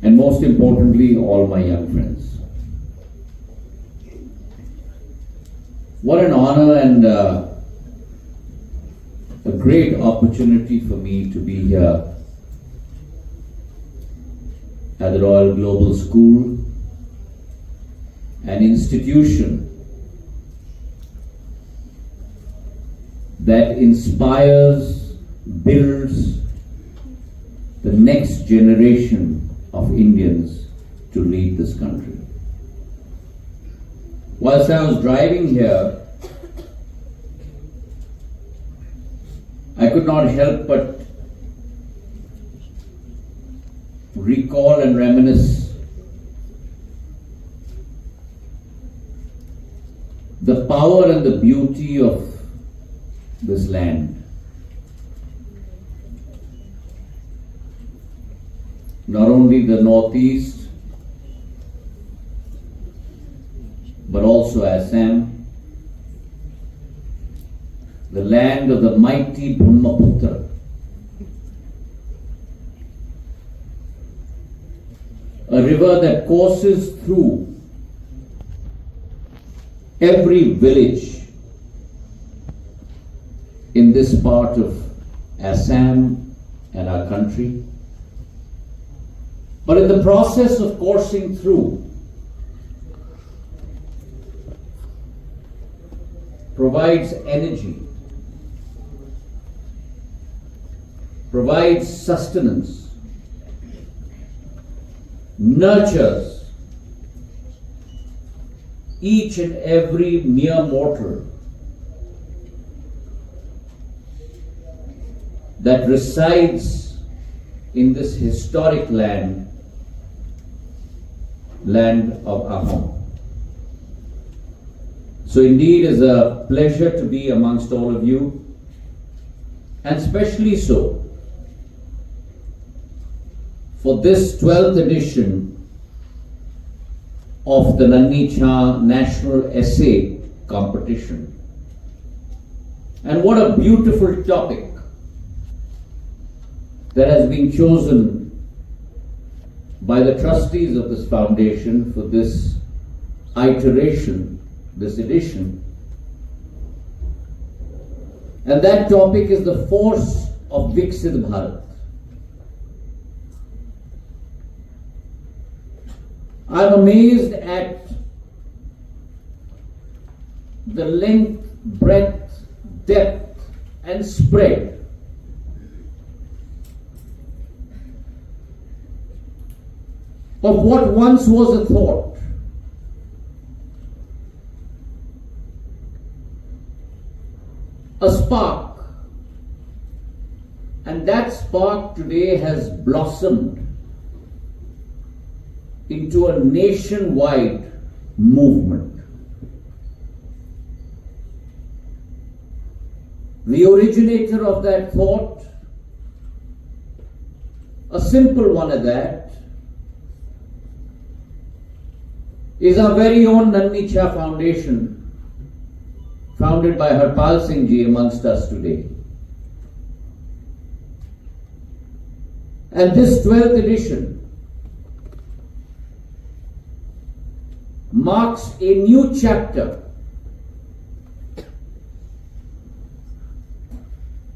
and most importantly, all my young friends. What an honor and a great opportunity for me to be here at the Royal Global School, an institution that inspires, builds the next generation of Indians to lead this country. Whilst I was driving here, I could not help but recall and reminisce the power and the beauty of this land. Not only the Northeast, but also Assam, the land of the mighty Brahmaputra. A river that courses through every village in this part of Assam and our country. But in the process of coursing through, provides energy, provides sustenance, nurtures each and every mere mortal that resides in this historic land of Ahom. So indeed, it's a pleasure to be amongst all of you, and especially so for this 12th edition of the Nanhi Chhaan National Essay Competition. And what a beautiful topic that has been chosen by the trustees of this foundation for this iteration, this edition. And that topic is the force of Viksit Bharat. I'm amazed at the length, breadth, depth, and spread of what once was a thought. A spark. And that spark today has blossomed into a nationwide movement. The originator of that thought, a simple one at that, is our very own Nanhi Chhaan Foundation, founded by Harpal Singh Ji amongst us today. And this 12th edition marks a new chapter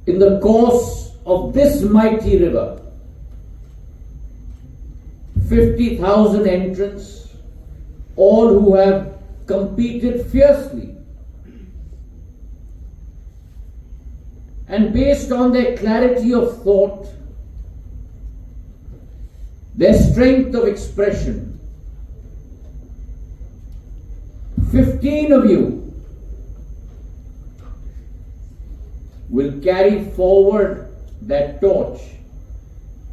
in the course of this mighty river. 50,000 entrants, all who have competed fiercely, and based on their clarity of thought, their strength of expression, 15 of you will carry forward that torch.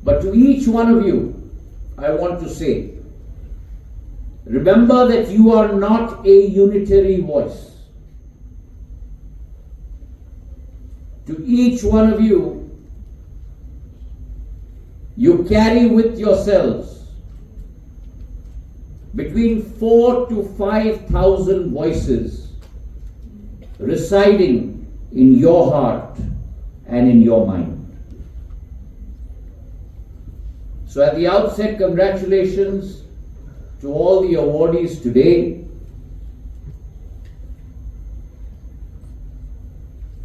But to each one of you, I want to say, remember that you are not a unitary voice. To each one of you, you carry with yourselves between 4,000 to 5,000 voices residing in your heart and in your mind. So at the outset, congratulations to all the awardees today.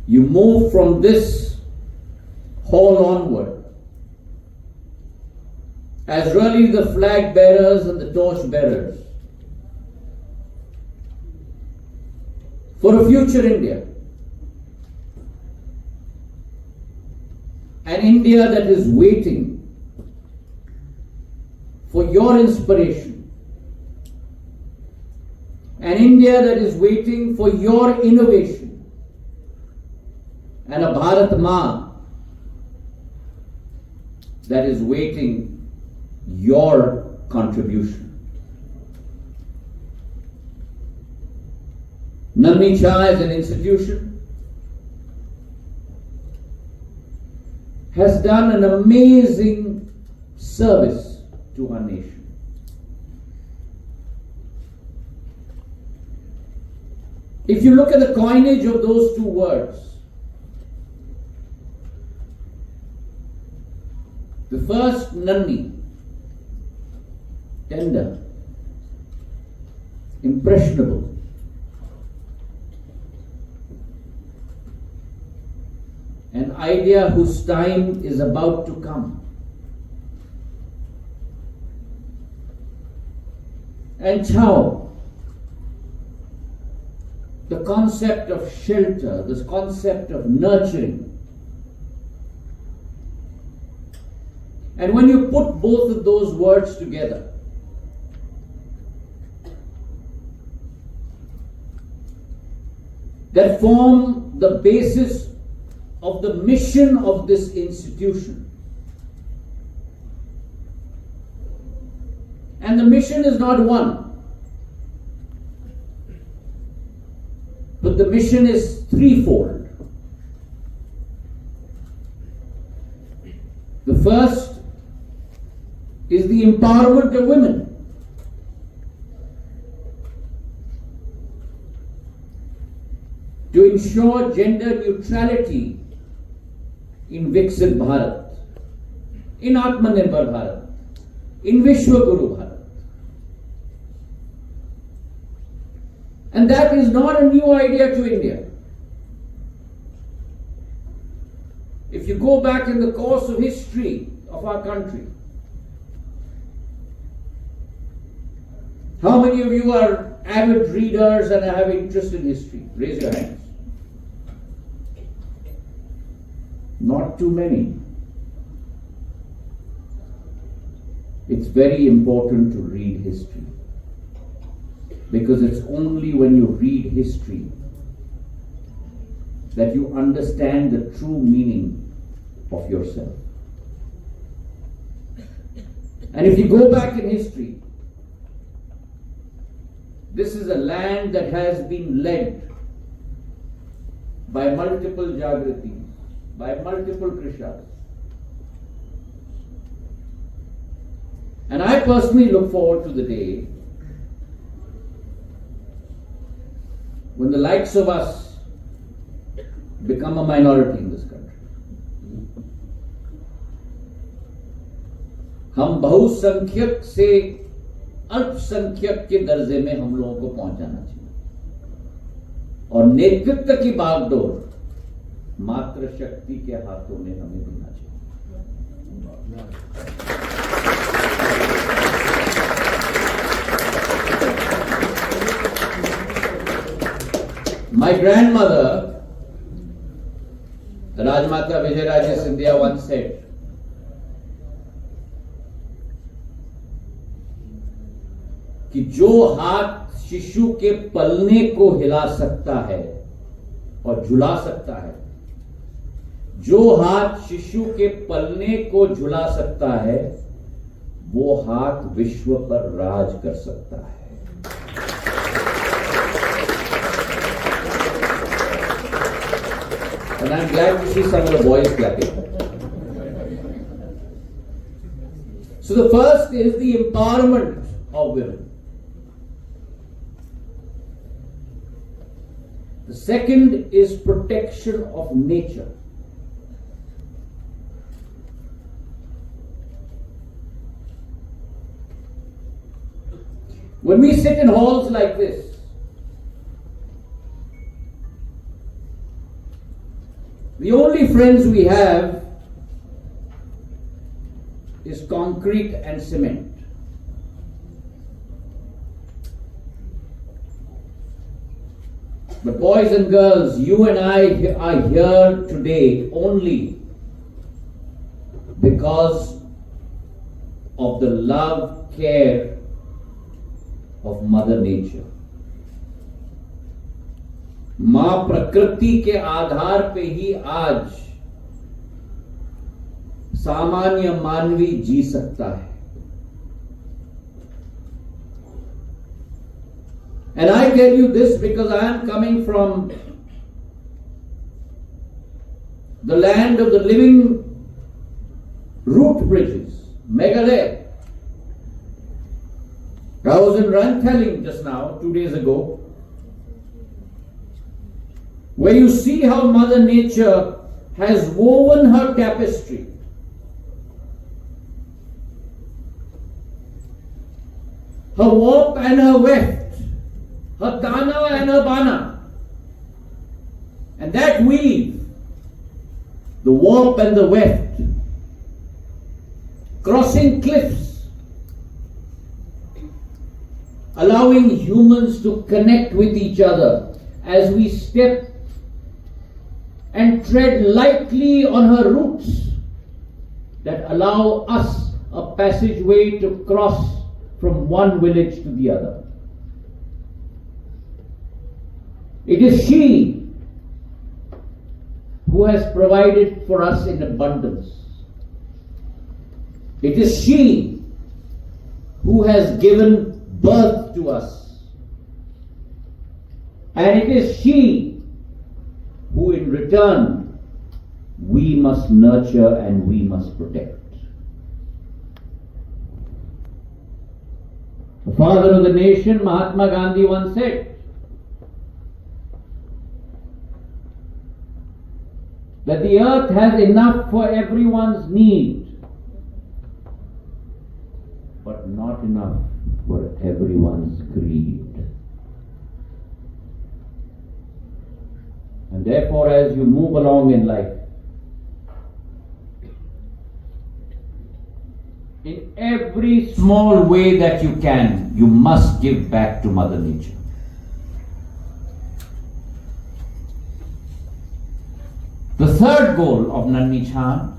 You move from this hall onward as really the flag bearers and the torch bearers for a future India. An India that is waiting for your inspiration. An India that is waiting for your innovation. And a Bharat Maa that is waiting your contribution. Nanhi Chhaan as an institution has done an amazing service to our nation. If you look at the coinage of those two words, the first Nanhi, tender, impressionable. An idea whose time is about to come. And Chhaan, the concept of shelter, this concept of nurturing. And when you put both of those words together, that form the basis of the mission of this institution. And the mission is not one, but the mission is threefold. The first is the empowerment of women. To ensure gender neutrality in Viksit Bharat, in Atmanirbhar Bharat, in Vishwaguru Bharat. And that is not a new idea to India. If you go back in the course of history of our country, how many of you are avid readers and have interest in history? Raise your hands. Not too many. It's very important to read history, because it's only when you read history that you understand the true meaning of yourself. And if you go back in history, this is a land that has been led by multiple Jagritis, by multiple Krishas. And I personally look forward to the day when the likes of us become a minority in this country. हम बहुसंख्यक से अल्पसंख्यक के दर्जे में हम लोगों को पहुंचाना चाहिए, और नेतृत्व की बागडोर मात्र शक्ति के हाथों में हमें देना चाहिए. My grandmother, Rajmata Vijayaraje Scindia, once said, कि जो हाथ शिशु के पलने को हिला सकता है और झुला सकता है, जो हाथ शिशु के पलने को झुला सकता है, वो हाथ विश्व पर राज कर सकता है. And I'm glad to see some of the boys clapping. So the first is the empowerment of women. The second is protection of nature. When we sit in halls like this, the only friends we have is concrete and cement. But boys and girls, you and I are here today only because of the love, care of Mother Nature. मां प्रकृति के आधार पे ही आज सामान्य मानवी जी सकता है. And I tell you this because I am coming from the land of the living root bridges, Meghalaya. I was in Ranthaling just now, 2 days ago, where you see how Mother Nature has woven her tapestry. Her warp and her weft, her dana and her bana. And that weave, the warp and the weft, crossing cliffs, allowing humans to connect with each other as we step and tread lightly on her roots that allow us a passageway to cross from one village to the other. It is she who has provided for us in abundance. It is she who has given birth to us. And it is she who in return we must nurture and we must protect. The father of the nation, Mahatma Gandhi, once said that the earth has enough for everyone's need, but not enough for everyone's greed. And therefore, as you move along in life, in every small way that you can, you must give back to Mother Nature. The third goal of Nanhi Chhaan,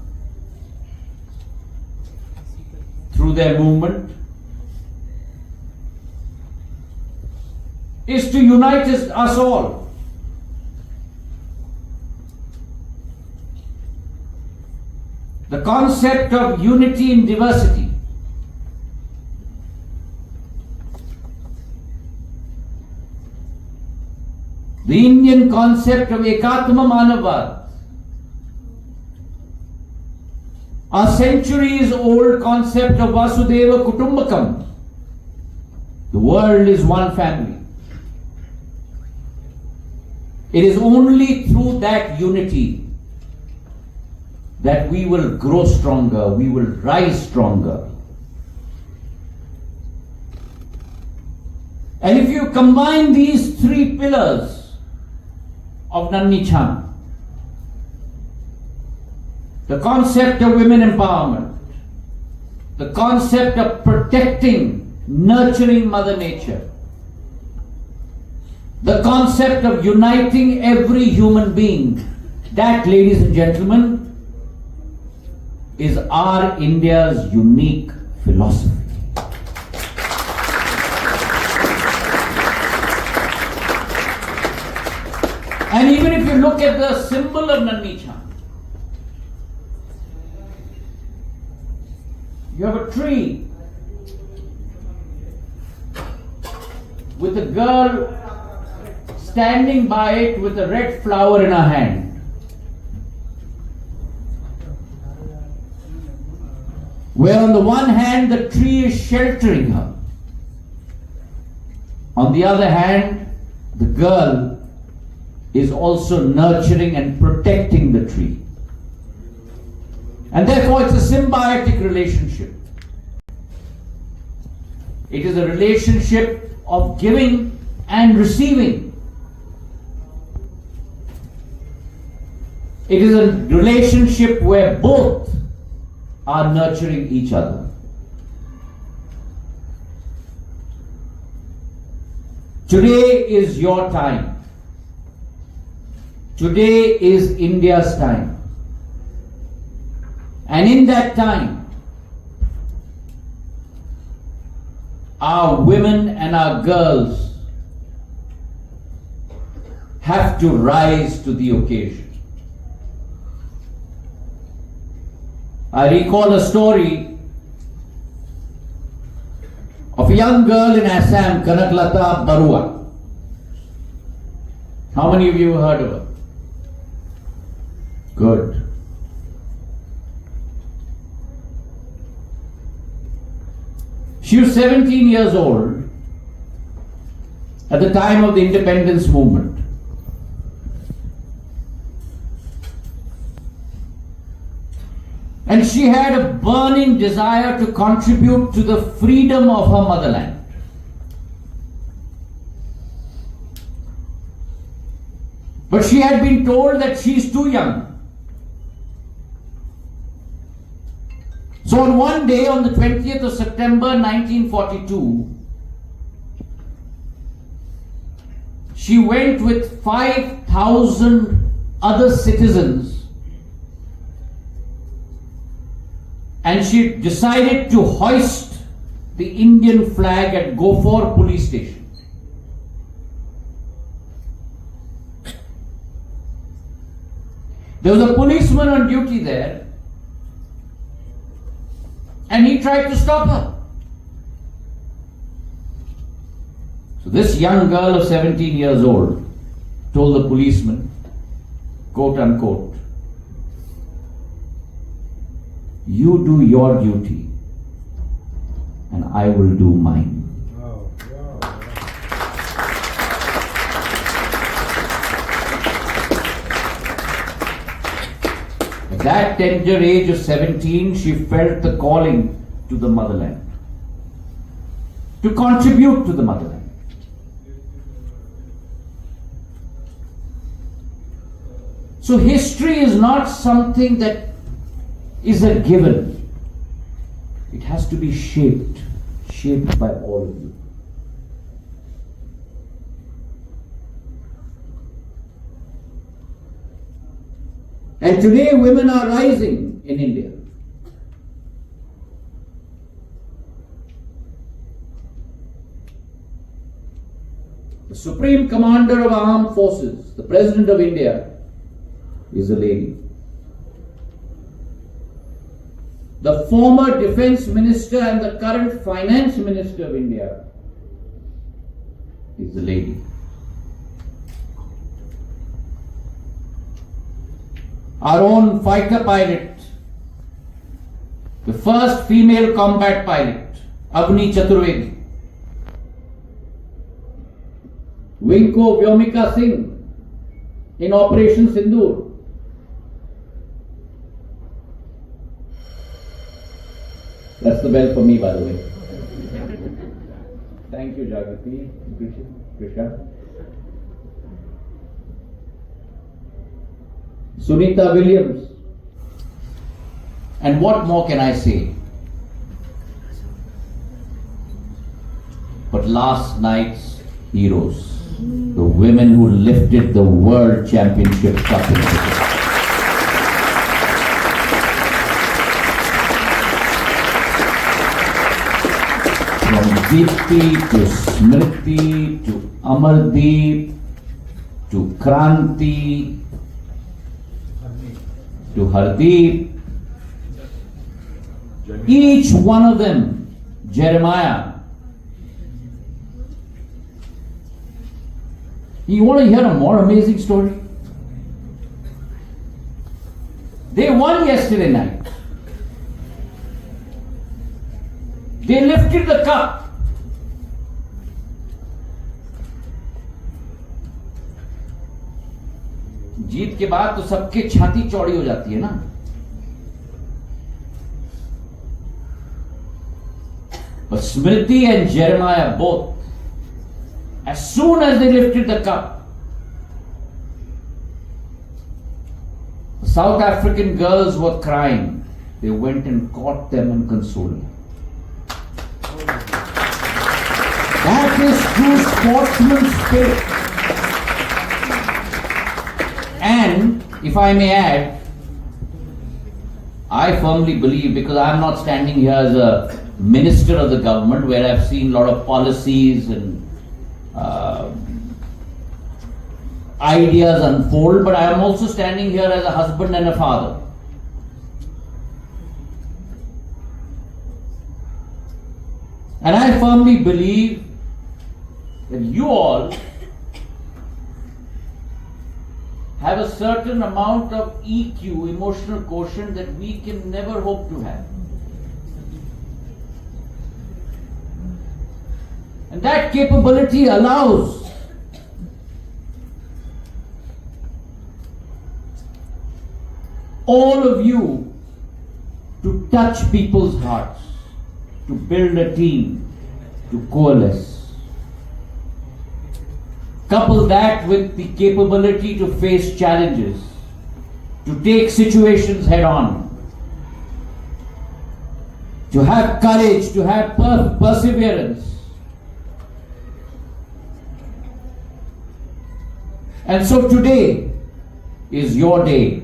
through their movement, is to unite us all. The concept of unity in diversity. The Indian concept of Ekatma Manavad. Our centuries old concept of Vasudeva Kutumbakam. The world is one family. It is only through that unity that we will grow stronger, we will rise stronger. And if you combine these three pillars of Nanhi Chhaan, the concept of women empowerment, the concept of protecting, nurturing Mother Nature, the concept of uniting every human being, that, ladies and gentlemen, is our India's unique philosophy. And even if you look at the symbol of Nanhi Chhaan, you have a tree with a girl standing by it with a red flower in her hand. Where on the one hand the tree is sheltering her, on the other hand the girl is also nurturing and protecting the tree. And therefore it's a symbiotic relationship. It is a relationship of giving and receiving. It is a relationship where both are nurturing each other. Today is your time. Today is India's time. And in that time, our women and our girls have to rise to the occasion. I recall a story of a young girl in Assam, Kanaklata Barua. How many of you have heard of her? Good. She was 17 years old at the time of the independence movement. And she had a burning desire to contribute to the freedom of her motherland. But she had been told that she is too young. So on one day, on the 20th of September 1942, she went with 5,000 other citizens and she decided to hoist the Indian flag at Govt police station. There was a policeman on duty there, and he tried to stop her. So this young girl of 17 years old told the policeman, quote unquote, "You do your duty and I will do mine." At that tender age of 17, she felt the calling to the motherland, to contribute to the motherland. So history is not something that is a given. It has to be shaped by all of you. And today women are rising in India. The Supreme Commander of Armed Forces, the President of India, is a lady. The former Defence Minister and the current Finance Minister of India is a lady. Our own fighter pilot, the first female combat pilot, Avni Chaturvedi. Winko Vyomika Singh in Operation Sindoor. That's the bell for me, by the way. Thank you, Jagrati. Krisha. Sunita Williams. And what more can I say? But last night's heroes, the women who lifted the World Championship Cup in cricket. From Deepti to Smriti to Amardeep to Kranti to Hardeep, each one of them, Jeremiah. You want to hear a more amazing story? They won yesterday night. They lifted the cup. जीत के बाद तो सबके छाती चौड़ी हो जाती है ना। But Smriti and Jeremiah both, as soon as they lifted the cup, the South African girls were crying. They went and caught them and consoled them. That is true sportsman spirit. And, if I may add, I firmly believe, because I am not standing here as a minister of the government where I've seen a lot of policies and ideas unfold, but I am also standing here as a husband and a father. And I firmly believe that you all have a certain amount of EQ, emotional quotient, that we can never hope to have. And that capability allows all of you to touch people's hearts, to build a team, to coalesce. Couple that with the capability to face challenges, to take situations head on, to have courage, to have perseverance. And so today is your day.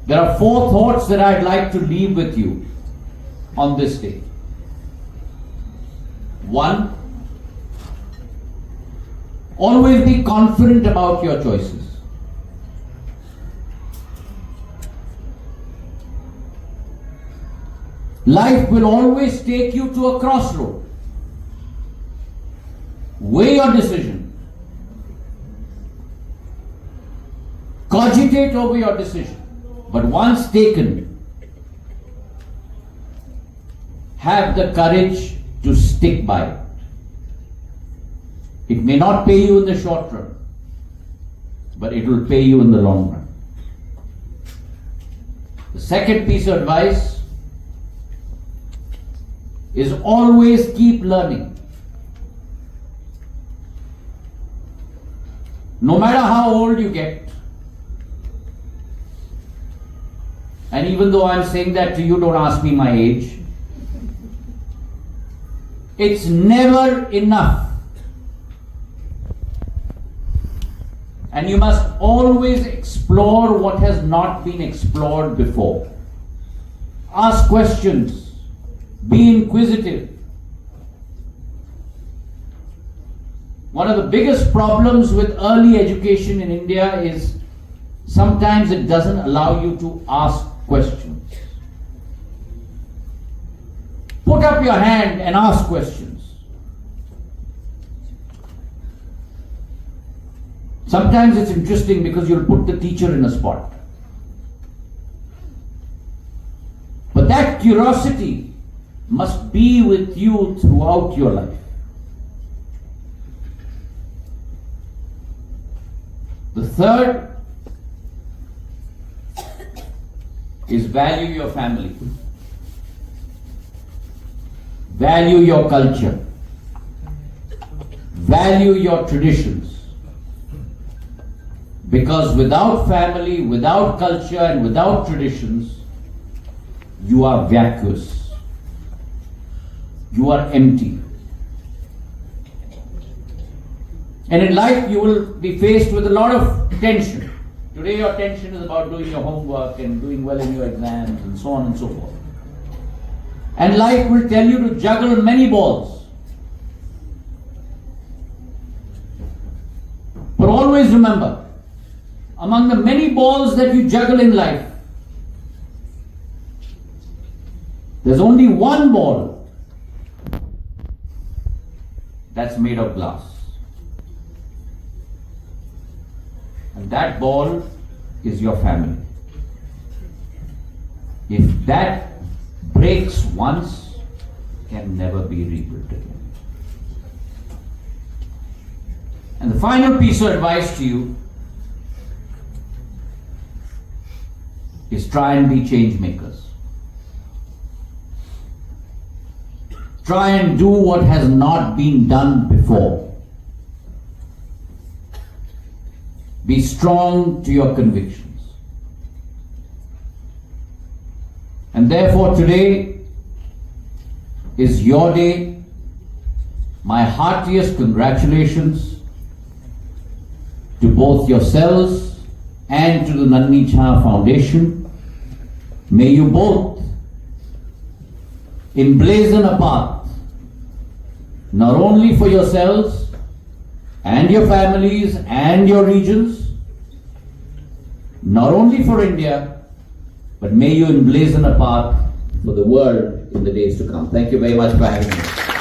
There are 4 thoughts that I'd like to leave with you on this day. 1, always be confident about your choices. Life will always take you to a crossroad. Weigh your decision. Cogitate over your decision. But once taken, have the courage to stick by it. It may not pay you in the short run, but it will pay you in the long run. The second piece of advice is always keep learning. No matter how old you get, and even though I'm saying that to you, don't ask me my age, it's never enough. And you must always explore what has not been explored before. Ask questions. Be inquisitive. One of the biggest problems with early education in India is sometimes it doesn't allow you to ask questions. Put up your hand and ask questions. Sometimes it's interesting because you'll put the teacher in a spot. But that curiosity must be with you throughout your life. The third is value your family. Value your culture. Value your traditions. Because without family, without culture, and without traditions, you are vacuous. You are empty. And in life, you will be faced with a lot of tension. Today, your tension is about doing your homework and doing well in your exams and so on and so forth. And life will tell you to juggle many balls. But always remember, among the many balls that you juggle in life, there's only one ball that's made of glass. And that ball is your family. If that breaks once, it can never be rebuilt again. And the final piece of advice to you is try and be change makers. try and do what has not been done before. Be strong to your convictions. And therefore today is your day. My heartiest congratulations to both yourselves and to the Nanhi Chhaan Foundation. May you both emblazon a path, not only for yourselves and your families and your regions, not only for India, but may you emblazon a path for the world in the days to come. Thank you very much for having me.